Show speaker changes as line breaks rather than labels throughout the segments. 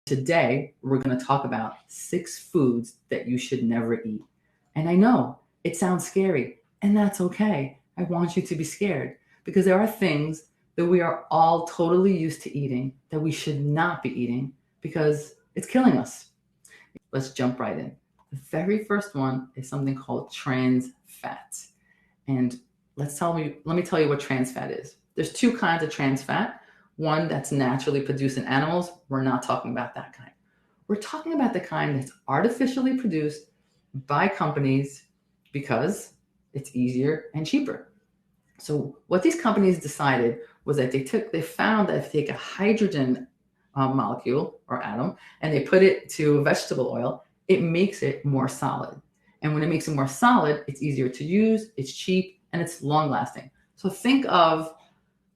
Today, we're going to talk about 6 foods that you should never eat. And I know it sounds scary, and that's okay. I want you to be scared because there are things that we are all totally used to eating that we should not be eating because it's killing us. Let's jump right in. The very first one is something called trans fat. And let me tell you what trans fat is. There's 2 kinds of trans fat. One that's naturally produced in animals. We're not talking about that kind. We're talking about the kind that's artificially produced by companies because it's easier and cheaper. So what these companies decided was that they found that if they take a hydrogen molecule or atom and they put it to vegetable oil, it makes it more solid. And when it makes it more solid, it's easier to use, it's cheap, and it's long lasting. So think of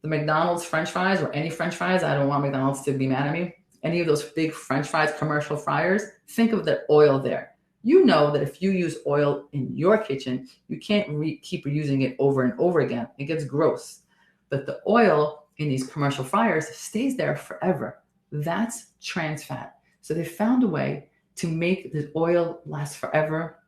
the McDonald's French fries or any French fries. I don't want McDonald's to be mad at me. Any of those big French fries commercial fryers, think of the oil there. You know that if you use oil in your kitchen, you can't keep reusing it over and over again. It gets gross. But the oil in these commercial fryers stays there forever. That's trans fat. So they found a way to make the oil last forever,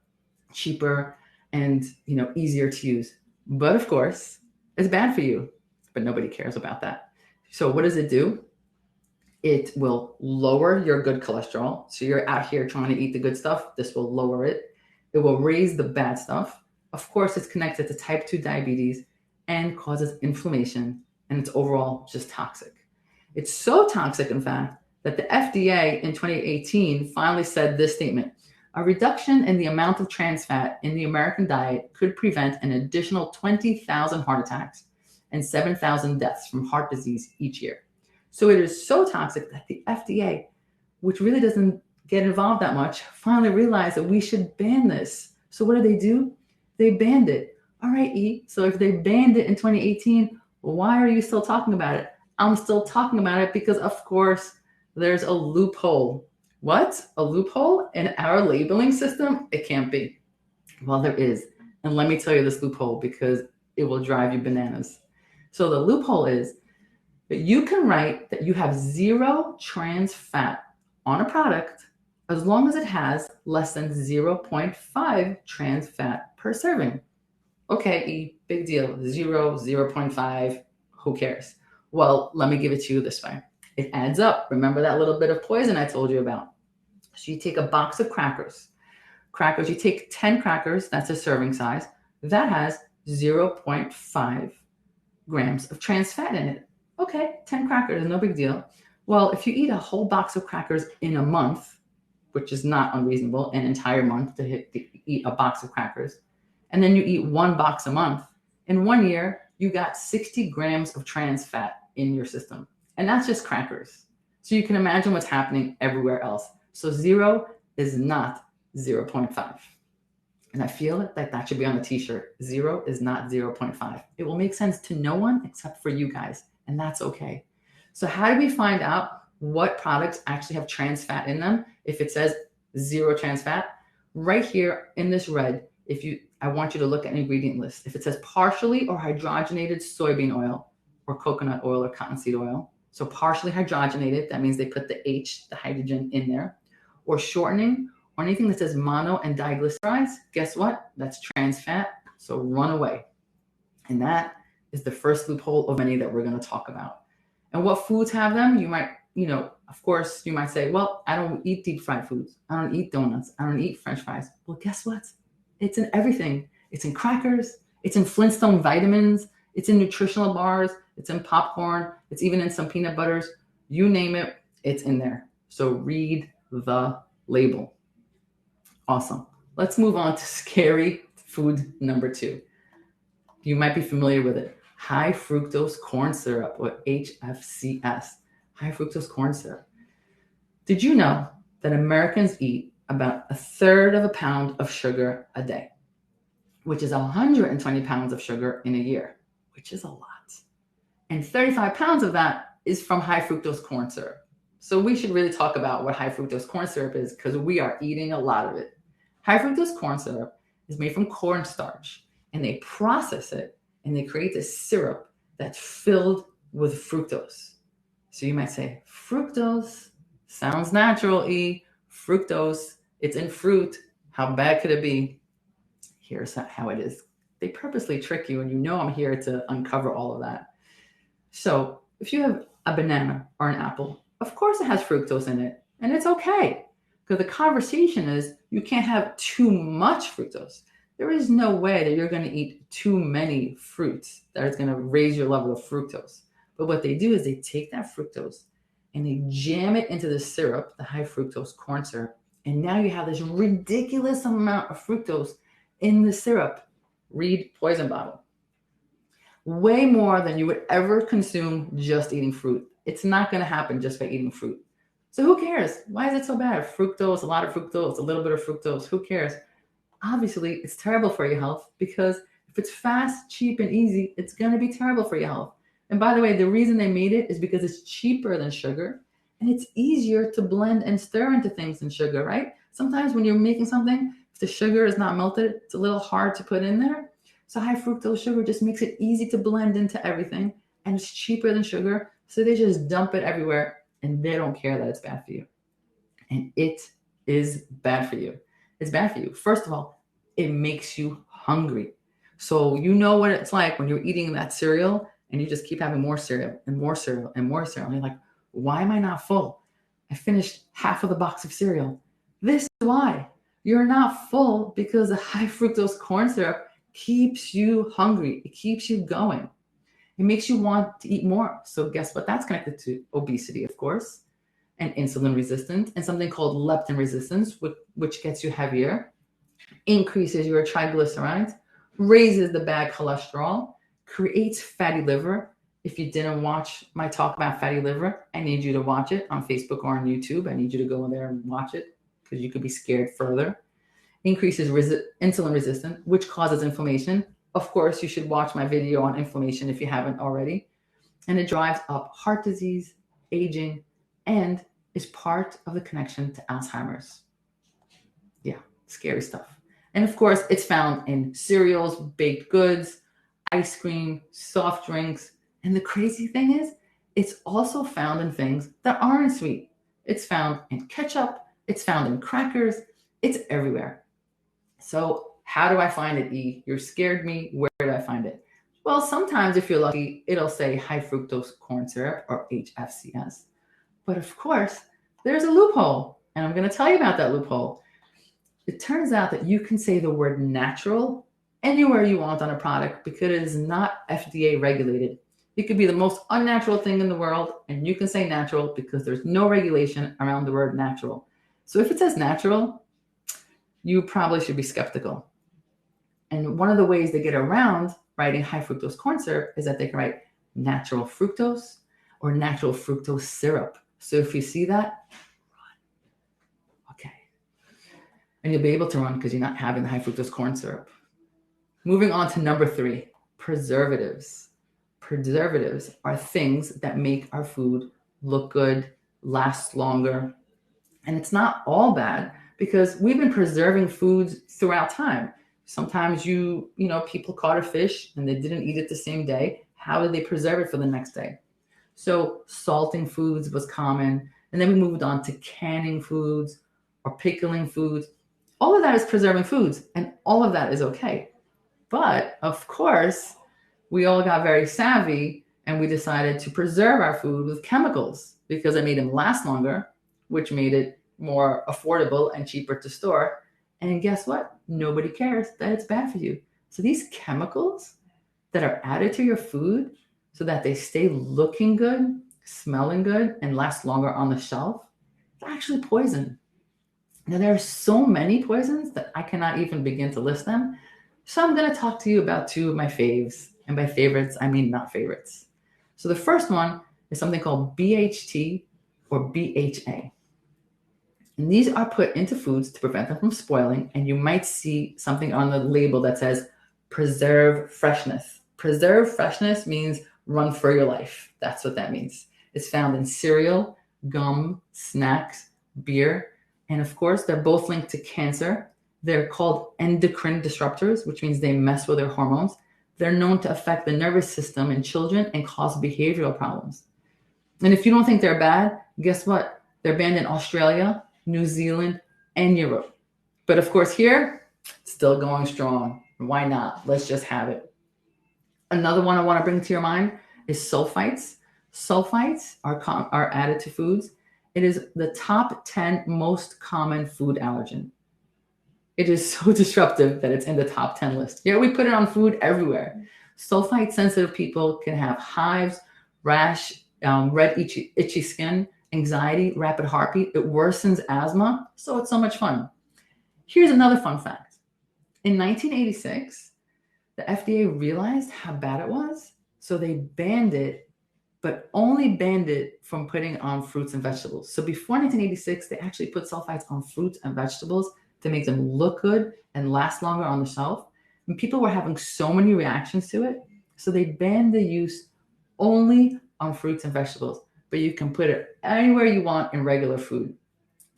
cheaper, and easier to use. But of course, it's bad for you. But nobody cares about that. So what does it do? It will lower your good cholesterol. So you're out here trying to eat the good stuff. This will lower it. It will raise the bad stuff. Of course, it's connected to type 2 diabetes and causes inflammation. And it's overall just toxic. It's so toxic, in fact, that the FDA in 2018 finally said this statement: a reduction in the amount of trans fat in the American diet could prevent an additional 20,000 heart attacks and 7,000 deaths from heart disease each year. So it is so toxic that the FDA, which really doesn't get involved that much, finally realized that we should ban this. So what do? They banned it. All right, E. So if they banned it in 2018, why are you still talking about it? I'm still talking about it because, of course, there's a loophole. What? A loophole in our labeling system? It can't be. Well, there is. And let me tell you this loophole because it will drive you bananas. So the loophole is that you can write that you have 0 trans fat on a product as long as it has less than 0.5 trans fat per serving. Okay, big deal. 0, 0.5, who cares? Well, let me give it to you this way. It adds up. Remember that little bit of poison I told you about? So you take a box of crackers. You take 10 crackers, that's a serving size. That has 0.5 grams of trans fat in it. Okay, 10 crackers, no big deal. Well, if you eat a whole box of crackers in a month, which is not unreasonable, an entire month to eat a box of crackers, and then you eat 1 box a month, in 1 year, you got 60 grams of trans fat in your system. And that's just crackers. So you can imagine what's happening everywhere else. So 0 is not 0.5. And I feel like that should be on a t-shirt. 0 is not 0.5. It will make sense to no one except for you guys, and that's okay. So how do we find out what products actually have trans fat in them if it says 0 trans fat? Right here in this red, I want you to look at an ingredient list. If it says partially or hydrogenated soybean oil or coconut oil or cottonseed oil, so partially hydrogenated, that means they put the H, the hydrogen, in there, or shortening, or anything that says mono and diglycerides, guess what? That's trans fat, so run away. And that is the first loophole of many that we're going to talk about. And what foods have them? You might, of course, you might say, well, I don't eat deep fried foods. I don't eat donuts. I don't eat French fries. Well, guess what? It's in everything. It's in crackers. It's in Flintstone vitamins. It's in nutritional bars. It's in popcorn. It's even in some peanut butters. You name it, it's in there. So read the label. Awesome. Let's move on to scary food number 2. You might be familiar with it. High fructose corn syrup, or HFCS. High fructose corn syrup. Did you know that Americans eat about 1/3 of a pound of sugar a day, which is 120 pounds of sugar in a year, which is a lot. And 35 pounds of that is from high fructose corn syrup. So we should really talk about what high fructose corn syrup is because we are eating a lot of it. High fructose corn syrup is made from cornstarch, and they process it and they create this syrup that's filled with fructose. So you might say, fructose Sounds natural, E. Fructose, it's in fruit. How bad could it be? Here's how it is. They purposely trick you, and you know I'm here to uncover all of that. So, if you have a banana or an apple, of course it has fructose in it, and it's okay. Because the conversation is you can't have too much fructose. There is no way that you're going to eat too many fruits that is going to raise your level of fructose. But what they do is they take that fructose and they jam it into the syrup, the high fructose corn syrup, and now you have this ridiculous amount of fructose in the syrup. Read Poison Bottle. Way more than you would ever consume just eating fruit. It's not going to happen just by eating fruit. So who cares? Why is it so bad? Fructose, a lot of fructose, a little bit of fructose. Who cares? Obviously, it's terrible for your health because if it's fast, cheap, and easy, it's going to be terrible for your health. And by the way, the reason they made it is because it's cheaper than sugar and it's easier to blend and stir into things than sugar, right? Sometimes when you're making something, if the sugar is not melted, it's a little hard to put in there. So high fructose sugar just makes it easy to blend into everything and it's cheaper than sugar. So they just dump it everywhere and they don't care that it's bad for you. And it is bad for you. It's bad for you. First of all, it makes you hungry. So you know what it's like when you're eating that cereal and you just keep having more cereal and more cereal and more cereal. And you're like, why am I not full? I finished half of the box of cereal. This is why. You're not full because the high fructose corn syrup keeps you hungry. It keeps you going. It makes you want to eat more. So guess what? That's connected to obesity, of course, and insulin resistance, and something called leptin resistance, which gets you heavier, increases your triglycerides, raises the bad cholesterol, creates fatty liver. If you didn't watch my talk about fatty liver, I need you to watch it on Facebook or on YouTube. I need you to go in there and watch it because you could be scared further. Increases insulin resistance, which causes inflammation. Of course, you should watch my video on inflammation if you haven't already. And it drives up heart disease, aging, and is part of the connection to Alzheimer's. Yeah, scary stuff. And of course, it's found in cereals, baked goods, ice cream, soft drinks. And the crazy thing is, it's also found in things that aren't sweet. It's found in ketchup, it's found in crackers, it's everywhere. So how do I find it, E? You're scared me. Where do I find it? Well, sometimes if you're lucky, it'll say high fructose corn syrup or HFCS. But of course, there's a loophole. And I'm going to tell you about that loophole. It turns out that you can say the word natural anywhere you want on a product because it is not FDA regulated. It could be the most unnatural thing in the world, and you can say natural because there's no regulation around the word natural. So if it says natural, you probably should be skeptical. And one of the ways they get around writing high fructose corn syrup is that they can write natural fructose or natural fructose syrup. So if you see that, run. Okay. And you'll be able to run because you're not having the high fructose corn syrup. Moving on to number 3, preservatives. Preservatives are things that make our food look good, last longer. And it's not all bad because we've been preserving foods throughout time. Sometimes people caught a fish and they didn't eat it the same day. How did they preserve it for the next day? So salting foods was common. And then we moved on to canning foods or pickling foods. All of that is preserving foods and all of that is okay. But of course, we all got very savvy and we decided to preserve our food with chemicals because it made them last longer, which made it more affordable and cheaper to store. And guess what? Nobody cares that it's bad for you. So these chemicals that are added to your food so that they stay looking good, smelling good, and last longer on the shelf, it's actually poison. Now, there are so many poisons that I cannot even begin to list them. So I'm going to talk to you about 2 of my faves. And by favorites, I mean not favorites. So the first one is something called BHT or BHA. And these are put into foods to prevent them from spoiling. And you might see something on the label that says preserve freshness. Preserve freshness means run for your life. That's what that means. It's found in cereal, gum, snacks, beer. And of course, they're both linked to cancer. They're called endocrine disruptors, which means they mess with their hormones. They're known to affect the nervous system in children and cause behavioral problems. And if you don't think they're bad, guess what? They're banned in Australia, New Zealand, and Europe. But of course, here, still going strong. Why not? Let's just have it. Another one I want to bring to your mind is sulfites. Sulfites are added to foods. It is the top 10 most common food allergen. It is so disruptive that it's in the top 10 list. Yeah, we put it on food everywhere. Sulfite sensitive people can have hives, rash, red, itchy skin, anxiety, rapid heartbeat. It worsens asthma. So it's so much fun. Here's another fun fact. In 1986, the FDA realized how bad it was. So they banned it, but only banned it from putting on fruits and vegetables. So before 1986, they actually put sulfites on fruits and vegetables to make them look good and last longer on the shelf. And people were having so many reactions to it. So they banned the use only on fruits and vegetables, but you can put it anywhere you want in regular food,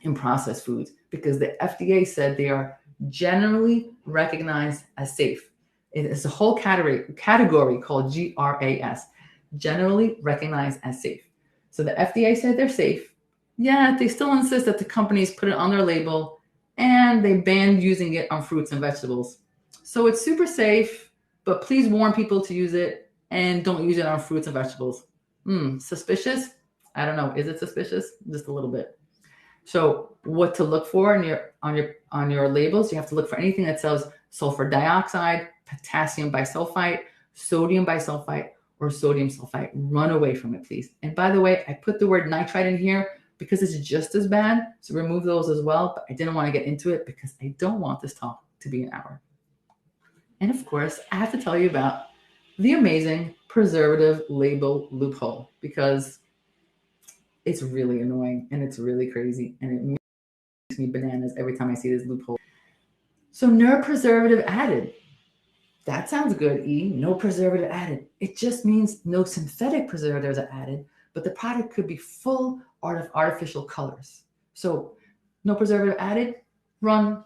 in processed foods, because the FDA said they are generally recognized as safe. It's a whole category called GRAS, generally recognized as safe. So the FDA said they're safe. Yeah, they still insist that the companies put it on their label, and they banned using it on fruits and vegetables. So it's super safe, but please warn people to use it and don't use it on fruits and vegetables. Suspicious? I don't know. Is it suspicious? Just a little bit. So what to look for on your labels? You have to look for anything that says sulfur dioxide, potassium bisulfite, sodium bisulfite, or sodium sulfite. Run away from it, please. And by the way, I put the word nitrite in here because it's just as bad. So remove those as well. But I didn't want to get into it because I don't want this talk to be an hour. And of course, I have to tell you about the amazing preservative label loophole because it's really annoying and it's really crazy and it makes me bananas every time I see this loophole. So no preservative added. That sounds good, E. No preservative added. It just means no synthetic preservatives are added, but the product could be full of artificial colors. So no preservative added, run.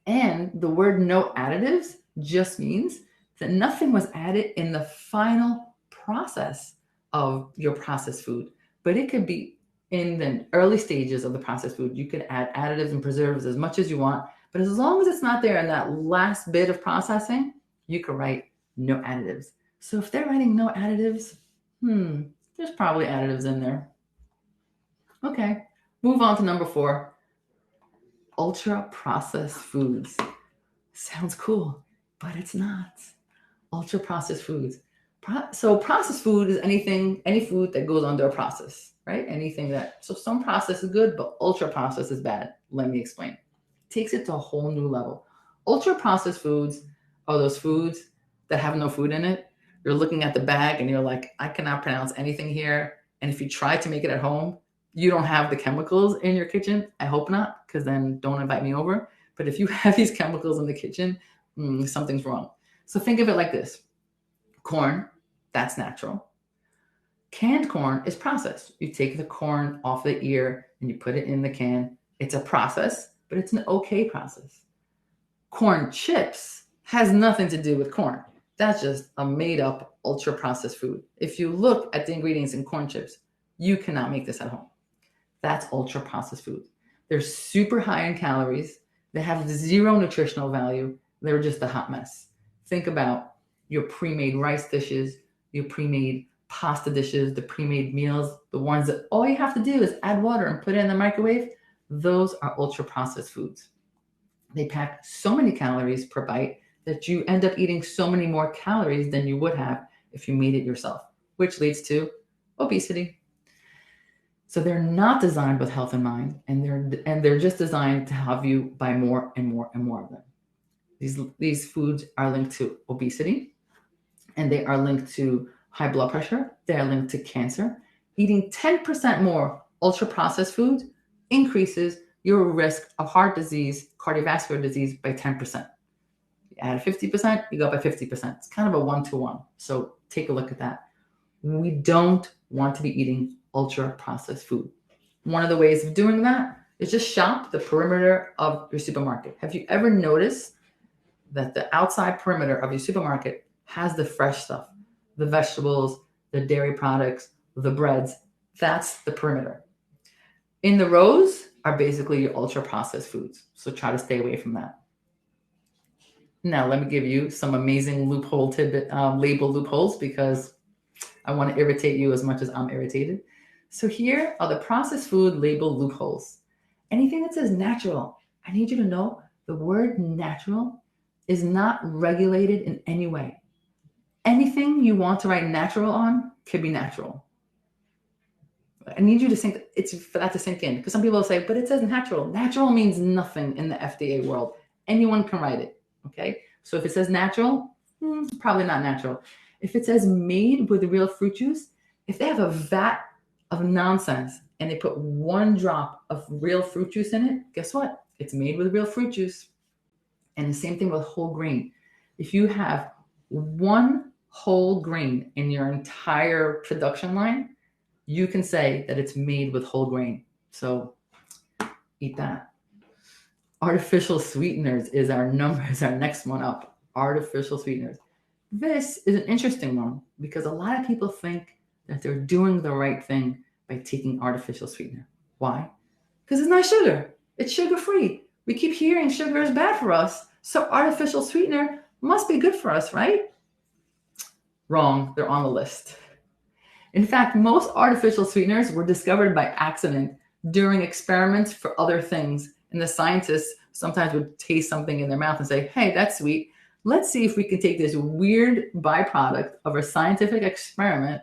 And the word no additives just means that nothing was added in the final process of your processed food, but it could be in the early stages of the processed food. You could add additives and preservatives as much as you want, but as long as it's not there in that last bit of processing, you could write no additives. So if they're writing no additives, there's probably additives in there. Okay, move on to number 4. Ultra processed foods. Sounds cool, but it's not. Ultra processed foods. So processed food is any food that goes under a process, right? So some process is good, but ultra processed is bad. Let me explain. It takes it to a whole new level. Ultra processed foods are those foods that have no food in it. You're looking at the bag and you're like, I cannot pronounce anything here. And if you try to make it at home, you don't have the chemicals in your kitchen. I hope not, because then don't invite me over. But if you have these chemicals in the kitchen, something's wrong. So think of it like this. Corn, that's natural. Canned corn is processed. You take the corn off the ear and you put it in the can. It's a process, but it's an okay process. Corn chips has nothing to do with corn. That's just a made up ultra processed food. If you look at the ingredients in corn chips, you cannot make this at home. That's ultra processed food. They're super high in calories. They have zero nutritional value. They're just a hot mess. Think about your pre-made rice dishes, your pre-made pasta dishes, the pre-made meals, the ones that all you have to do is add water and put it in the microwave. Those are ultra processed foods. They pack so many calories per bite that you end up eating so many more calories than you would have if you made it yourself, which leads to obesity. So they're not designed with health in mind, and they're just designed to have you buy more and more and more of them. These foods are linked to obesity, and they are linked to high blood pressure. They are linked to cancer. Eating 10% more ultra processed food increases your risk of heart disease, cardiovascular disease by 10%. You add 50%, you go up by 50%. It's kind of a 1-to-1. So take a look at that. We don't want to be eating ultra processed food. One of the ways of doing that is just shop the perimeter of your supermarket. Have you ever noticed that the outside perimeter of your supermarket has the fresh stuff, the vegetables, the dairy products, the breads? That's the perimeter. In the rows are basically your ultra processed foods. So try to stay away from that. Now, let me give you some amazing loophole tidbit, label loopholes, because I want to irritate you as much as I'm irritated. So here are the processed food label loopholes. Anything that says natural, I need you to know the word natural is not regulated in any way. Anything you want to write natural on can be natural. I need you to think it's for that to sink in, because some people will say, but it says natural. Natural means nothing in the FDA world. Anyone can write it. Okay. So if it says natural, probably not natural. If it says made with real fruit juice, if they have a vat of nonsense and they put 1 drop of real fruit juice in it, guess what? It's made with real fruit juice. And the same thing with whole grain. If you have 1 whole grain in your entire production line, you can say that it's made with whole grain. So eat that. Artificial sweeteners is our next one up. Artificial sweeteners. This is an interesting one because a lot of people think that they're doing the right thing by taking artificial sweetener. Why? Because it's not sugar. It's sugar-free. We keep hearing sugar is bad for us, so artificial sweetener must be good for us, right? Wrong. They're on the list. In fact, most artificial sweeteners were discovered by accident during experiments for other things. And the scientists sometimes would taste something in their mouth and say, hey, that's sweet. Let's see if we can take this weird byproduct of a scientific experiment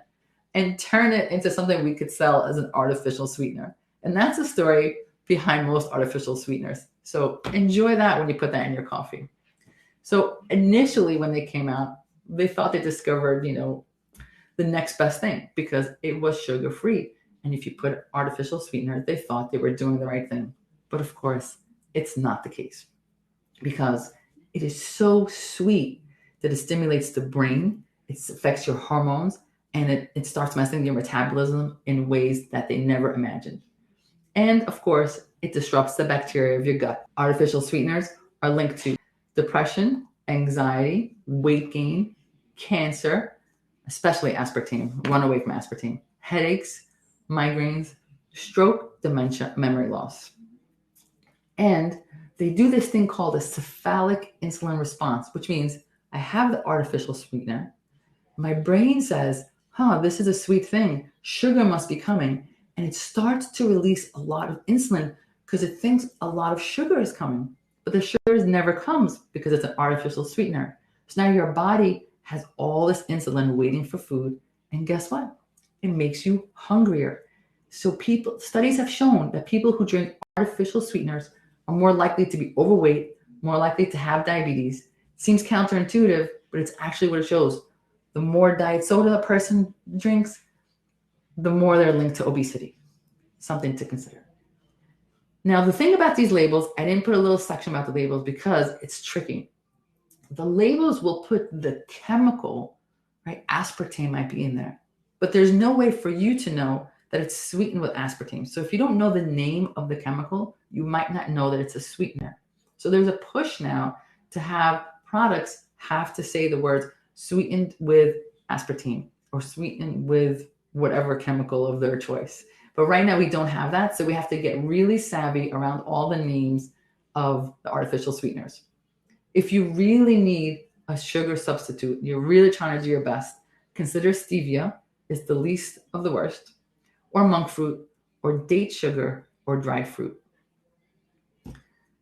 and turn it into something we could sell as an artificial sweetener. And that's the story behind most artificial sweeteners. So enjoy that when you put that in your coffee. So initially when they came out, they thought they discovered, the next best thing because it was sugar-free. And if you put artificial sweetener, they thought they were doing the right thing. But of course, it's not the case because it is so sweet that it stimulates the brain, it affects your hormones, and it starts messing your metabolism in ways that they never imagined. And of course, it disrupts the bacteria of your gut. Artificial sweeteners are linked to depression, anxiety, weight gain, cancer, especially aspartame. Run away from aspartame. Headaches, migraines, stroke, dementia, memory loss. And they do this thing called a cephalic insulin response, which means I have the artificial sweetener. My brain says, this is a sweet thing. Sugar must be coming. And it starts to release a lot of insulin because it thinks a lot of sugar is coming. But the sugar never comes because it's an artificial sweetener. So now your body has all this insulin waiting for food. And guess what? It makes you hungrier. So studies have shown that people who drink artificial sweeteners are more likely to be overweight, more likely to have diabetes. It seems counterintuitive, but it's actually what it shows. The more diet soda a person drinks, the more they're linked to obesity. Something to consider. Now, the thing about these labels, I didn't put a little section about the labels because it's tricky. The labels will put the chemical, right? Aspartame might be in there, but there's no way for you to know that it's sweetened with aspartame. So if you don't know the name of the chemical, you might not know that it's a sweetener. So there's a push now to have products have to say the words sweetened with aspartame or sweetened with whatever chemical of their choice. But right now we don't have that. So we have to get really savvy around all the names of the artificial sweeteners. If you really need a sugar substitute, you're really trying to do your best, consider stevia is the least of the worst, or monk fruit, or date sugar, or dried fruit.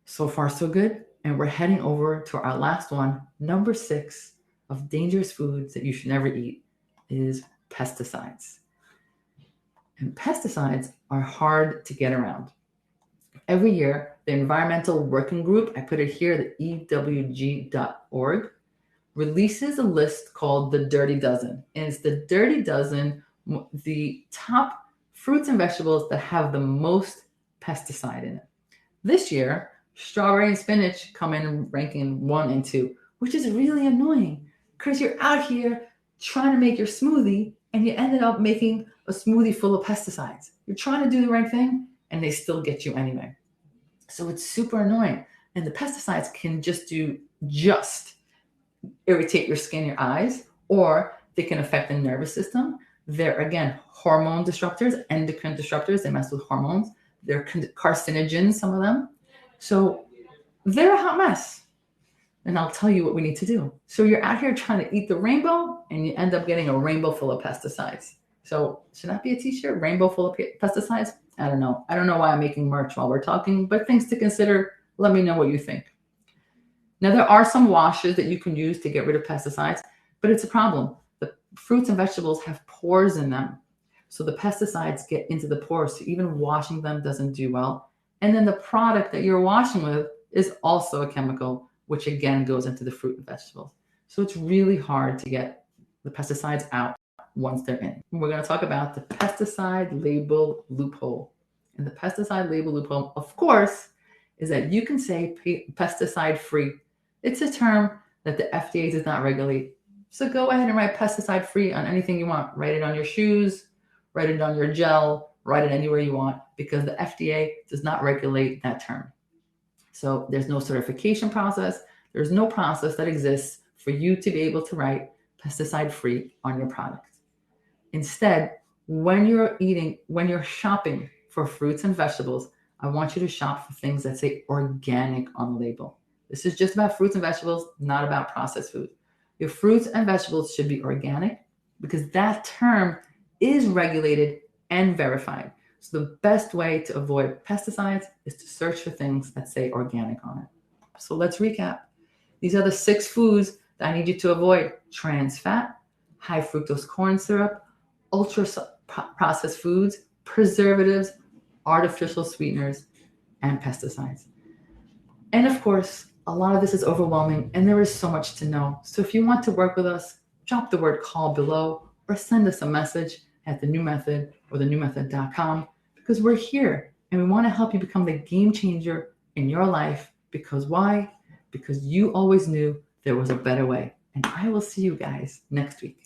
So far, so good. And we're heading over to our last one. Number 6 of dangerous foods that you should never eat is pesticides. And pesticides are hard to get around. Every year, the Environmental Working Group, I put it here, the EWG.org, releases a list called the Dirty Dozen. And it's the Dirty Dozen, the top fruits and vegetables that have the most pesticide in it. This year, strawberry and spinach come in ranking 1 and 2, which is really annoying because you're out here trying to make your smoothie and you ended up making a smoothie full of pesticides. You're trying to do the right thing and they still get you anyway. So it's super annoying. And the pesticides can just irritate your skin, your eyes, or they can affect the nervous system. They're, again, hormone disruptors, endocrine disruptors. They mess with hormones. They're carcinogens, some of them. So they're a hot mess. And I'll tell you what we need to do. So you're out here trying to eat the rainbow and you end up getting a rainbow full of pesticides. So should that be a t-shirt? Rainbow full of pesticides? I don't know. I don't know why I'm making merch while we're talking, but things to consider. Let me know what you think. Now, there are some washes that you can use to get rid of pesticides, but it's a problem. The fruits and vegetables have pores in them. So the pesticides get into the pores. So even washing them doesn't do well. And then the product that you're washing with is also a chemical, which again goes into the fruit and vegetables. So it's really hard to get the pesticides out once they're in. We're going to talk about the pesticide label loophole. And the pesticide label loophole, of course, is that you can say pesticide free. It's a term that the FDA does not regulate. So go ahead and write pesticide free on anything you want. Write it on your shoes, write it on your gel, write it anywhere you want, because the FDA does not regulate that term. So there's no certification process. There's no process that exists for you to be able to write pesticide free on your product. Instead, when you're shopping for fruits and vegetables, I want you to shop for things that say organic on the label. This is just about fruits and vegetables, not about processed food. Your fruits and vegetables should be organic because that term is regulated and verified. So the best way to avoid pesticides is to search for things that say organic on it. So let's recap. These are the 6 foods that I need you to avoid: trans fat, high fructose corn syrup, ultra processed foods, preservatives, artificial sweeteners, and pesticides. And of course, a lot of this is overwhelming and there is so much to know. So if you want to work with us, drop the word call below or send us a message at The New Method or thenewmethod.com, because we're here and we want to help you become the game changer in your life. Because why? Because you always knew there was a better way. And I will see you guys next week.